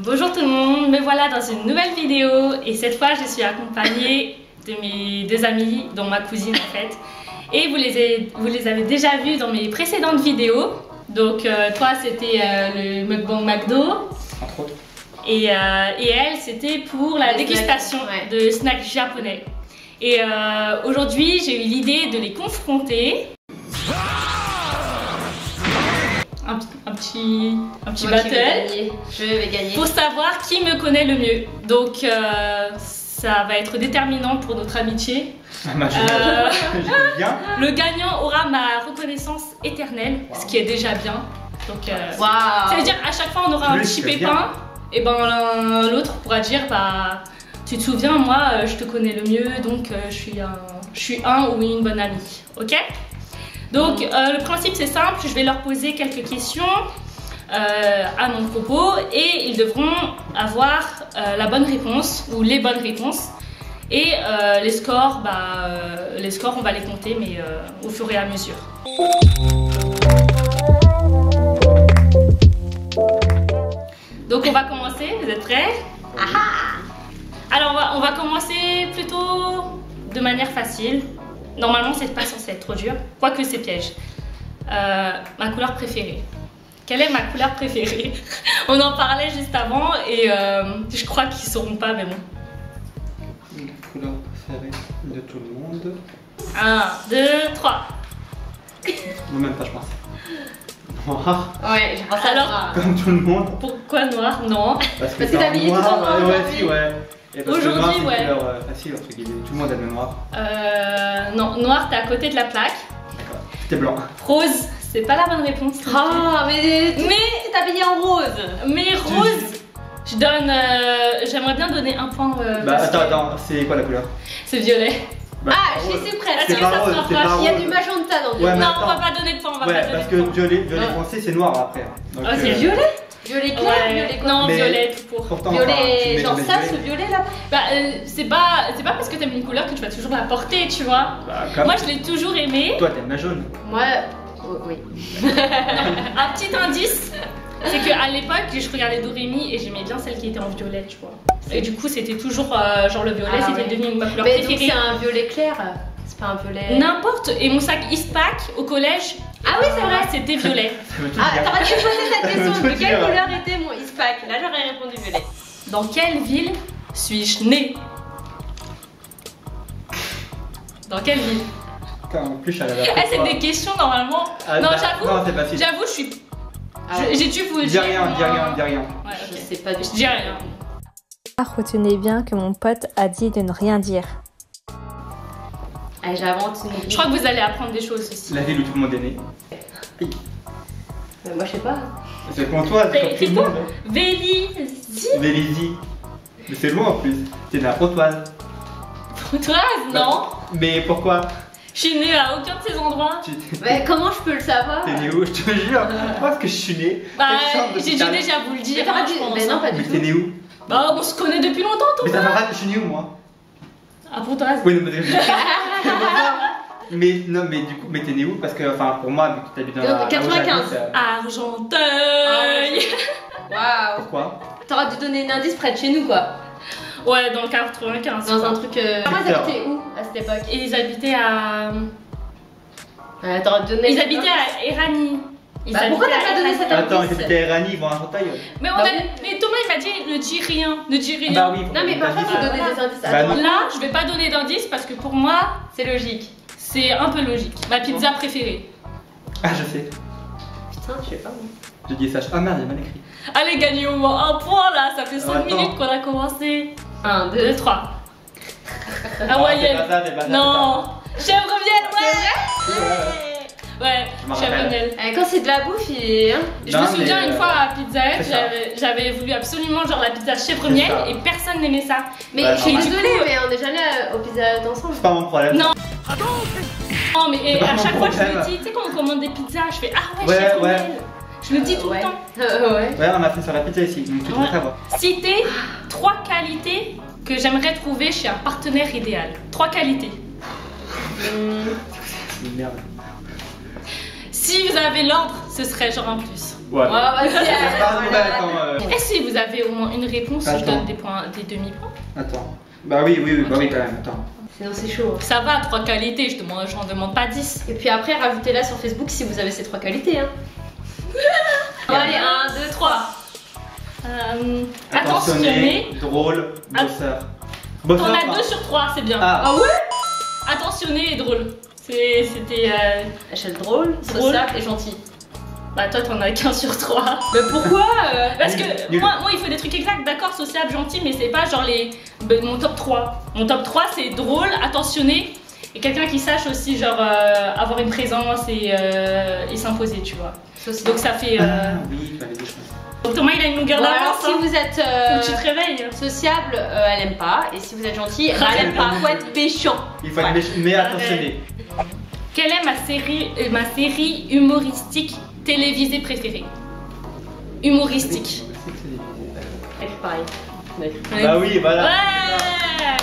Bonjour tout le monde, me voilà dans une nouvelle vidéo et cette fois je suis accompagnée de mes deux amis, dont ma cousine en fait. Et vous les avez déjà vus dans mes précédentes vidéos. Donc toi c'était le mukbang McDo. Entre autres. Et elle c'était pour la dégustation de snacks japonais. Et aujourd'hui j'ai eu l'idée de les confronter. Un petit battle. Je vais gagner. Pour savoir qui me connaît le mieux. Donc ça va être déterminant pour notre amitié. Le gagnant aura ma reconnaissance éternelle, ce qui est déjà bien. Donc ça veut dire à chaque fois on aura un petit pépin. Et ben l'autre pourra dire bah tu te souviens moi je te connais le mieux donc je suis un ou une bonne amie. Ok? Donc le principe c'est simple, je vais leur poser quelques questions à mon propos et ils devront avoir la bonne réponse ou les bonnes réponses. Et les scores on va les compter mais au fur et à mesure. Donc on va commencer, vous êtes prêts? Alors on va commencer plutôt de manière facile. Normalement c'est pas censé être trop dur, quoique c'est piège. Ma couleur préférée. Quelle est ma couleur préférée? On en parlait juste avant et je crois qu'ils sauront pas mais bon. La couleur préférée de tout le monde. 1, 2, 3. Non même pas je pense. Noir. Ouais, j'ai pensé à noir. Comme tout le monde. Pourquoi noir? Non. Parce que t'as habillé tout en noir aujourd'hui. Et parce que noir, Aujourd'hui, c'est une couleur facile entre guillemets. Tout le monde aime le noir. Non, noir t'es à côté de la plaque. D'accord. C'était blanc. Rose, c'est pas la bonne réponse. Ah, mais t'es habillé en rose. Mais rose, je donne. J'aimerais bien donner un point. Bah attends, c'est quoi la couleur? C'est violet. Bah, Ah, je sais presque. Est-ce que ça se rapproche? Il y a du magenta dans le Ouais, violet. Non, on va pas donner de point. On va pas donner parce de que point. violet foncé c'est noir après. Donc, Ok. Violet? Violet clair, Ouais. violet quoi? Non, Mais violet tout court. Pourtant, Violet, genre ça, violet. ce violet là? Bah, c'est pas parce que t'aimes une couleur que tu vas toujours la porter, tu vois. Bah, comme Moi, je l'ai toujours aimée. toi t'aimes la jaune. Moi, oui. Un petit indice, c'est qu'à l'époque, je regardais Doremi et j'aimais bien celle qui était en violet, tu vois. Et du coup, c'était toujours genre le violet, c'était devenu ma couleur Mais donc préférée. c'est un violet clair, c'est pas un violet. N'importe. Et mon sac Eastpak au collège. Ah oui, c'est vrai. C'était violet. Ça veut tout Ah, dire. t'aurais dû me poser cette question. Ça veut De tout quelle dire. couleur était mon Eastpak? Là, j'aurais répondu violet. Dans quelle ville suis-je née? Dans quelle ville? Putain, en plus je suis à la Eh, c'est des questions normalement. Ah, non, bah, j'avoue. non, c'est facile. J'avoue, je suis. Ah ouais. J'ai dû vous le Dis dire. rien, moi. dis rien, dis rien. Ouais, Je ok. sais pas du Je tout. dis rien. Retenez bien que mon pote a dit de ne rien dire. Allez, j'invente une. Je crois que vous allez apprendre des choses aussi. La ville où tout le monde est né. Moi, je sais pas. C'est pour toi, c'est pour tout le monde. Vélizy. Vélizy. Mais c'est loin en plus. T'es de la Pontoise. Pontoise, non. Mais pourquoi? Je suis née à aucun de ces endroits. Mais comment je peux le savoir? T'es né où? Je te jure. Parce que je suis né. Bah, Quelle chambre j'ai d'hôpital. déjà vous le dire. Mais t'aurais hein, dû- je pense, mais non, hein. pas du Mais tout. t'es né où? Bah, on se connaît depuis longtemps, Mais toi. ça m'arrête, je suis né où moi? À Pontoise. Oui, non, mais non, mais du coup, mais t'es né où? Parce que, enfin, pour moi, vu que t'habites dans la. 95. Argenteuil. Waouh. Pourquoi? T'aurais dû donner un indice près de chez nous, quoi. Ouais, dans le 95. Dans un truc. Moi, ils habitaient où à cette époque? Et ils habitaient à. T'aurais donné. Ils habitaient à Erani. Ils Bah, pourquoi habitaient t'as à pas donné Erani. cet Attends, indice? ils habitaient à Erani, ils vont à Argenteuil. Mais, Bah oui. mais Thomas il m'a dit ne dis rien, ne dis rien. Bah oui. Non, mais parfois, il faut donner des indices. Bah, Attends, non. Là, je vais pas donner d'indice parce que pour moi, c'est logique. c'est un peu logique. Ma pizza préférée. Ah, je sais. Putain, je sais pas. moi. Je dis ça. Ah merde, j'ai mal écrit. Allez, gagnez au moins un point là, ça fait 5 Attends. minutes qu'on a commencé. 1, 2, 2, 3. C'est Hawaïenne. pas ça, c'est pas ça, Non. Chèvre miel, c'est pas ça. ouais. Je m'en Ouais, chèvre rappelle. miel. Quand c'est de la bouffe, il. Hein. Je Non, me souviens mais, une fois à Pizza Hut, c'est ça. j'avais voulu absolument genre la pizza chèvre C'est miel ça. et personne n'aimait ça. Mais Ouais, je suis normal. désolée, mais on est jamais au Pizza Hut ensemble. C'est pas mon problème. Non. Non mais C'est pas à mon chaque fois je problème. me dis, tu sais quand on commande des pizzas, je fais ah ouais, Ouais, chèvre ouais. miel. Je le dis tout Ouais. le temps. Ouais. Ouais, on a fait sur la pizza ici, donc tu devrais Ouais. savoir. Citer 3 qualités que j'aimerais trouver chez un partenaire idéal. 3 qualités. C'est une merde. Si vous avez l'ordre, ce serait genre un plus. Ouais. Oh, vas-y, C'est pas vrai, attends. Et si vous avez au moins une réponse, je Attends. donne des points, des demi-points. Attends. Bah oui, bah oui, quand même, attends. Sinon, c'est chaud. Ça va, 3 qualités, j'en demande pas 10. Et puis après, rajoutez-la sur Facebook si vous avez ces 3 qualités. Hein. Bon, allez, 1, 2, 3. Attentionné. Drôle, bosseur. T'en Bosseur, as enfin. 2 sur 3, c'est bien. Ah, ouais. Attentionné et drôle. C'était. Échelle drôle, Drôle. sociable et gentil. Bah, toi, t'en as qu'un sur 3. Mais pourquoi Parce Nul, que nul. moi, il faut des trucs exacts, d'accord, sociable, gentil, mais c'est pas genre mon top 3. Mon top 3, c'est drôle, attentionné et quelqu'un qui sache aussi, genre, avoir une présence et s'imposer, tu vois. Sociable. Donc, ça fait. Ah, oui, il fallait des choses. Donc, Thomas, il a une longueur Bon, alors, d'avance. si Hein. vous êtes Faut que tu te réveilles. sociable, elle aime pas. Et si vous êtes gentil, elle aime pas. Faut être méchant. Il faut être méchant, mais attentionné. Quelle est ma série humoristique télévisée préférée? Humoristique. Elle pareil. Bah oui, voilà. Ouais.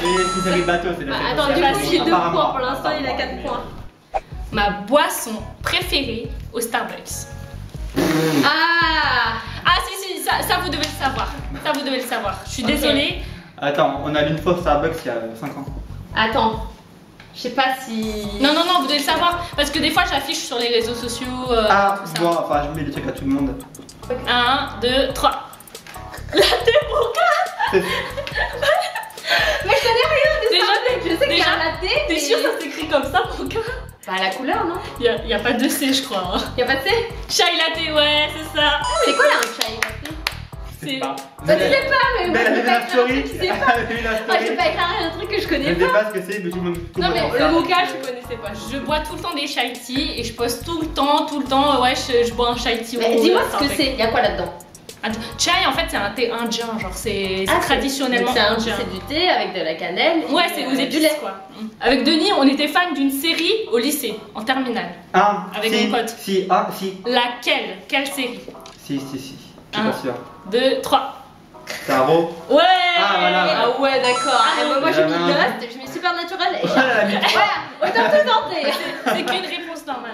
Et si c'est les bateaux, c'est la Attends, du coup, j'ai 2 points. Pour l'instant, il a 4 points. Ma boisson préférée au Starbucks. Ah, Si, ça vous devez le savoir. Ça vous devez le savoir. Je suis désolée. Attends, on a une fois Starbucks il y a 5 ans. attends. Je sais pas si. Non, vous devez le savoir. Parce que des fois, j'affiche sur les réseaux sociaux. Ah, tout ça. bon, enfin, je mets des trucs à tout le monde. 1, 2, 3. La C'est- Mais je connais rien de Déjà, ça, mec. Je sais qu'il y a déjà, un latte. T'es mais- sûr ça s'écrit comme ça, mon gars? Bah, la couleur, non? Y a pas de C, je crois. Hein. Y'a pas de C? Chai latte, ouais, c'est ça. C'est quoi là, un chai latte? C'est. Bah, tu sais pas, mais moi, Mais je elle peux a pas la écrire un story. truc, tu sais pas. Elle a vu la Moi, je peux story. pas écrire un truc que je Je connais ne sais pas. pas ce que c'est, mais tout le monde. Non, mais Le vocal, je connaissais pas. Je bois tout le temps des chai tea et je poste tout le temps, ouais, je bois un chai tea. Mais au dis-moi ce que Starbucks. c'est. Y'a quoi là-dedans? Chai, en fait, c'est un thé indien, genre c'est Ah, traditionnellement donc indien. c'est du thé avec de la cannelle. Ouais, et, c'est aux du épices, lait. quoi. Avec Denis, on était fan d'une série au lycée, en terminale. Ah, Avec si, mon pote. Si, ah, si. Laquelle? Quelle série? Si. Je suis Un. pas sûr. 2, 3. Tarot. Ouais! Ah, voilà. Ah ouais, d'accord. Ah, Et moi, j'ai mis j'avais un- Lost, j'ai mis Supernatural et Voilà, la mythe. Voilà, autant tout tenter. C'est qu'une réponse normale.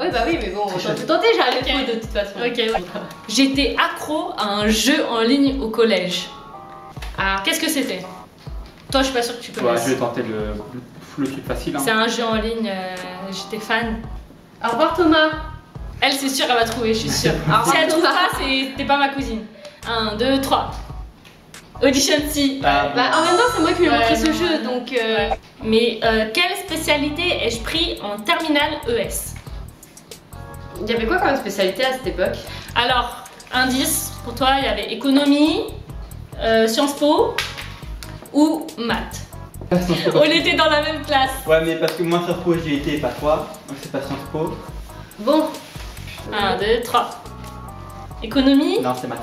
Oui, bah oui, mais bon, autant tout tenter, j'arrive Ok. de toute façon. Ok, ouais. J'étais accro à un jeu en ligne au collège. Ah, Qu'est-ce que c'était? Toi, je suis pas sûre que tu Ouais, connaisses. je vais tenter le truc facile. Hein. C'est un jeu en ligne, j'étais fan. au revoir Thomas. Elle, c'est sûr, elle va trouver, je suis sûre. Au Si elle trouve revoir. pas, t'es pas ma cousine. 1, 2, 3. Audition C. Ah, Bah, en même temps, c'est moi qui lui ai Ouais, montré ce non, jeu, ouais. donc. Mais quelle spécialité ai-je pris en terminale ES? Il y avait quoi comme spécialité à cette époque? Alors, indice, pour toi, il y avait économie, Sciences Po ou maths. On était dans la même classe. Ouais, mais parce que moi, Sciences Po, j'y ai été et pas toi. Donc c'est pas Sciences Po. Bon, 1, 2, 3. Économie? Non, c'est maths.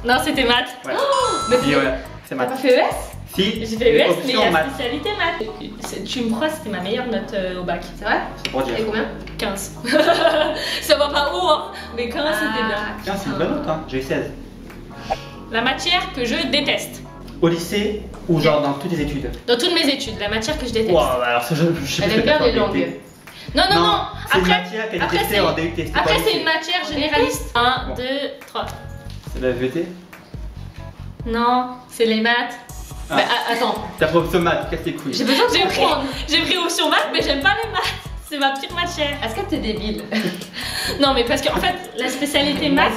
Non, c'était maths. Ouais. mais Si, ouais, c'est t'as maths. pas fait ES? Si, J'ai fait ES, mais il y option a maths. spécialité maths. Tu me crois, c'était ma meilleure note au bac. C'est vrai? C'est pour dire. Et combien? 15. Ça va pas haut, hein, mais 15 c'était bien. Tiens, c'est une bonne note, hein. J'ai eu 16. La matière que je déteste. Au lycée ou genre dans toutes les études? Dans toutes mes études, la matière que je déteste. Wow, alors ça, je sais Elle pas aime ce bien que les t'as fait en langues. DUT. Non. C'est une Après, matière qu'elle après, détestait c'est- en DUT. c'était pas après au c'est lycée. une matière généraliste. 1, Bon. 2, 3. C'est la VT? Non, c'est les maths. Ah. Bah, attends, T'as pris option maths, casse tes couilles. j'ai besoin de J'ai pris, comprendre. j'ai pris option maths, mais j'aime pas les maths. C'est ma pire matière. Est-ce que t'es débile? Non, mais parce qu'en fait, la spécialité maths,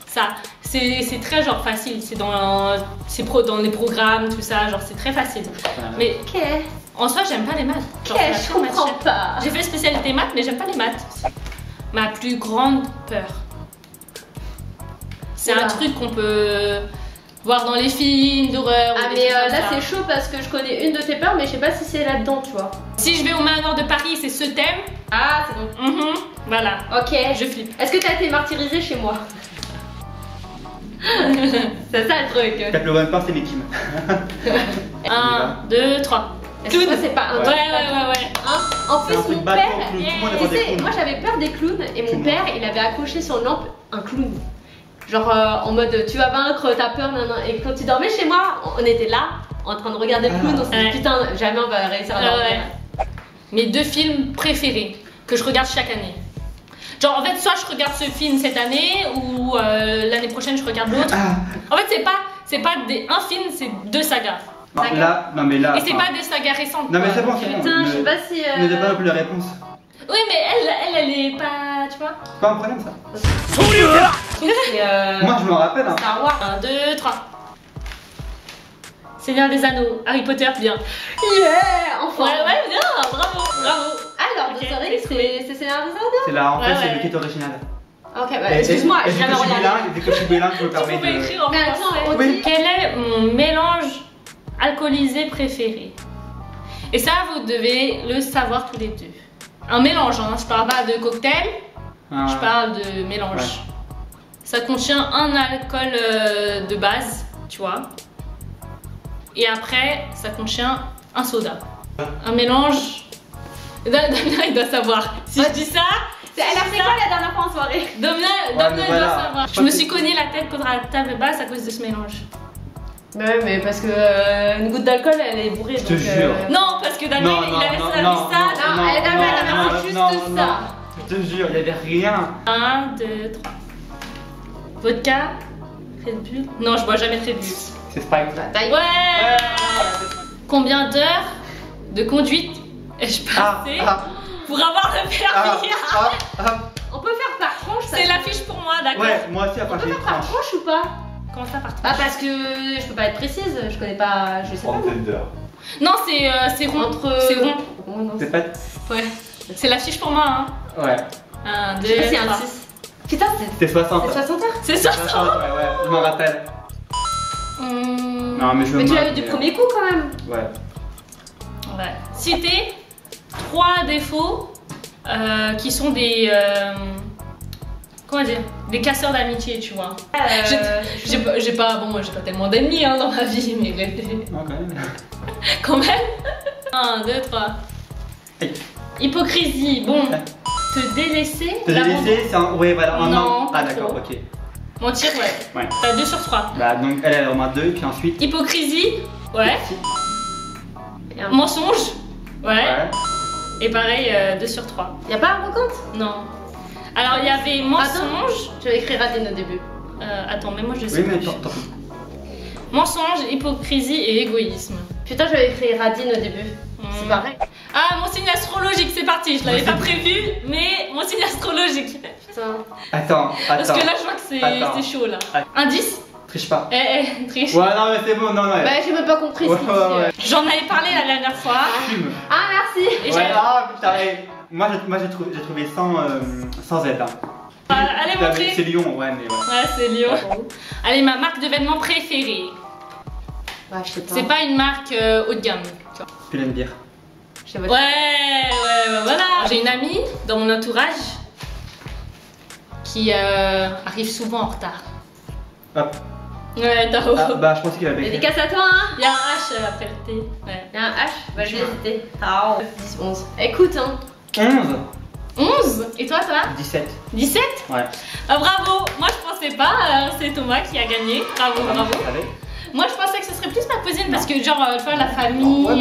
ça, c'est très genre facile. C'est dans les programmes, tout ça. Genre, c'est très facile. Mais Ok, en soi, j'aime pas les maths. Genre, ok, c'est ma je pire comprends matière. pas. J'ai fait spécialité maths, mais j'aime pas les maths. Ma plus grande peur. C'est Oula. un truc qu'on peut voir dans les films d'horreur. ou Ah des mais trucs comme là ça. c'est chaud parce que je connais une de tes peurs mais je sais pas si c'est là-dedans tu vois. Si je vais au manoir de Paris, c'est ce thème. Ah c'est bon. Voilà, Ok. je flippe. Est-ce que t'as été martyrisée chez moi? C'est ça le truc. Tape le one part, c'est mes teams. 1, 2, 3. Est-ce que c'est pas un Ouais. truc Ouais. Hein en C'est un plus truc mon bateau, père, tout le monde tu est des sais, clowns. moi j'avais peur des clowns et Tout mon le père il avait accroché sur une lampe un clown. Genre en mode tu vas vaincre ta peur nanana. Et quand il dormait chez moi, on était là en train de regarder le clown, on s'est dit Ouais. putain jamais on va réussir à dormir. Ouais. Mes 2 films préférés que je regarde chaque année. Genre en fait, soit je regarde ce film cette année ou l'année prochaine je regarde l'autre. En fait, c'est pas un film, c'est 2 sagas. Non, là, non mais là. Et c'est pas des sagas récentes. Non mais c'est bon, c'est bon. Putain, je sais pas si. Ne donne pas non plus la réponse. Oui, mais elle est pas. Tu vois? C'est pas un problème ça. Moi je m'en rappelle. Hein. Star Wars. 1, 2, 3. Seigneur des Anneaux, Harry Potter, bien. Yeah, enfin. Ouais, bien, bravo. Alors, Ok, de soirée, c'est Seigneur des Anneaux. C'est là, en fait, Ouais, c'est ouais. le kit original. Ok, bah excuse-moi, j'ai jamais regardé. Dès que je suis bilingue, je me Tu permets pouvais de. écrire en Mais attends, français. oui. Quel est mon mélange alcoolisé préféré? Et ça, vous devez le savoir tous les deux. Un mélange, hein. Je parle pas de cocktail, je parle de mélange. Ouais. Ça contient un alcool de base, tu vois. Et après, ça contient un soda. Un mélange. Damien, il doit savoir. Si je dis ça, Elle a fait quoi la dernière fois en soirée? Damien, mais il voilà. doit savoir. Je me suis cogné la tête contre la table basse à cause de ce mélange. Bah ouais, mais parce que une goutte d'alcool, elle est bourrée. Je te jure. Non, parce que Damien, il avait servi ça. non, elle avait fait juste ça. Je te jure, il y avait rien. 1, 2, 3. Vodka, Red Bull. Non, je bois jamais de Red Bull. C'est Sprite. Ouais. Combien d'heures de conduite ai-je passé pour avoir le permis? On peut faire par tranche, ça. C'est l'affiche pour moi, d'accord? Ouais, moi aussi On après peut j'ai faire par tranche ou pas? Comment ça par Ah, parce que je peux pas être précise, je connais pas. Je sais pas. Non, c'est rond. C'est rond. C'est pas. Ouais. C'est l'affiche pour moi, hein. Ouais. 1, 2, Je sais pas s'il y a un 3. 6. Putain, C'est 60. c'est 60 heures. C'est ça. Ouais, je m'en rappelle. Non, mais je Mais tu me l'as eu du premier coup quand même. Ouais. Ouais. Citer 3 défauts qui sont des. Comment dire? Des casseurs d'amitié, tu vois. J'ai pas. Bon, moi j'ai pas tellement d'ennemis hein, dans ma vie, mais Non, quand même. quand même. 1, 2, 3. Aïe. Hypocrisie. Bon. Te délaisser. Te délaisser, c'est un. Ouais, voilà, un Non, an. Ah, pas d'accord, trop. ok. Mentir, ouais. Ouais. T'as 2 sur 3. Bah, donc elle est au moins 2, puis ensuite. Hypocrisie. Ouais. Mensonge. Ouais. Et pareil, 2 sur 3. Y'a pas un recompte? Non. Alors il y avait mensonge. Je vais écrire Radine au début. Attends, mais moi je sais Oui, mais plus. tant pis. Mensonge, hypocrisie et égoïsme. Putain, je vais écrire Radine au début. C'est pareil. Ah, mon signe astrologique, c'est parti. Je l'avais pas prévu, mais mon signe astrologique. Putain. Attends. Parce que là, je vois que c'est chaud là. Indice. Triche pas. Triche. Ouais, non, mais c'est bon, non, ouais. Bah, j'ai même pas compris ce qu'il dit. Ouais. J'en avais parlé la dernière fois. Fume. Ah, merci. Et Ouais, putain, moi j'ai trouvé sans aide. Hein. Allez, montrez. C'est Lyon, ouais, mais ouais. Ouais, c'est Lyon. Allez, ma marque de vêtements préférée. Ouais, je sais pas. C'est pas une marque haut de gamme. Tu vois. Pull&Bear. Je sais pas. Ouais, voilà. J'ai une amie dans mon entourage qui arrive souvent en retard. Hop. Ouais, t'as Bah, je pensais qu'il avait écrit. Dédicace à toi, hein. Il y a un H après le T. Ouais. Y'a un H. Bah, j'ai hésité. 10, 11. Écoute, hein. 11. 11. Et toi 17. 17. Ouais. Bravo. Moi, je pensais pas. C'est Thomas qui a gagné. Bravo. Tu savais? Moi, je pensais que ce serait plus ma cousine parce que, genre, tu vois, la famille. Ouais,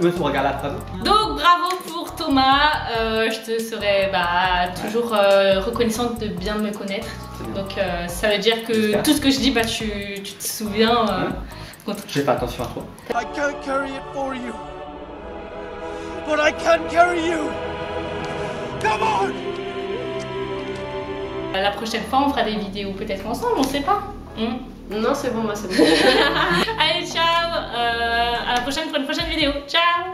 mais ça me regarde la phrase. Donc, bravo pour Thomas. Je te serai toujours reconnaissante de bien me connaître. Donc, ça veut dire que J'espère. tout ce que je dis, tu te souviens. J'ai pas attention à toi. I can't carry it for you, but I can carry you. Come on! La prochaine fois, on fera des vidéos peut-être ensemble, on sait pas. Non, c'est bon, moi, c'est bon. Allez, ciao. À la prochaine pour une prochaine vidéo. Ciao.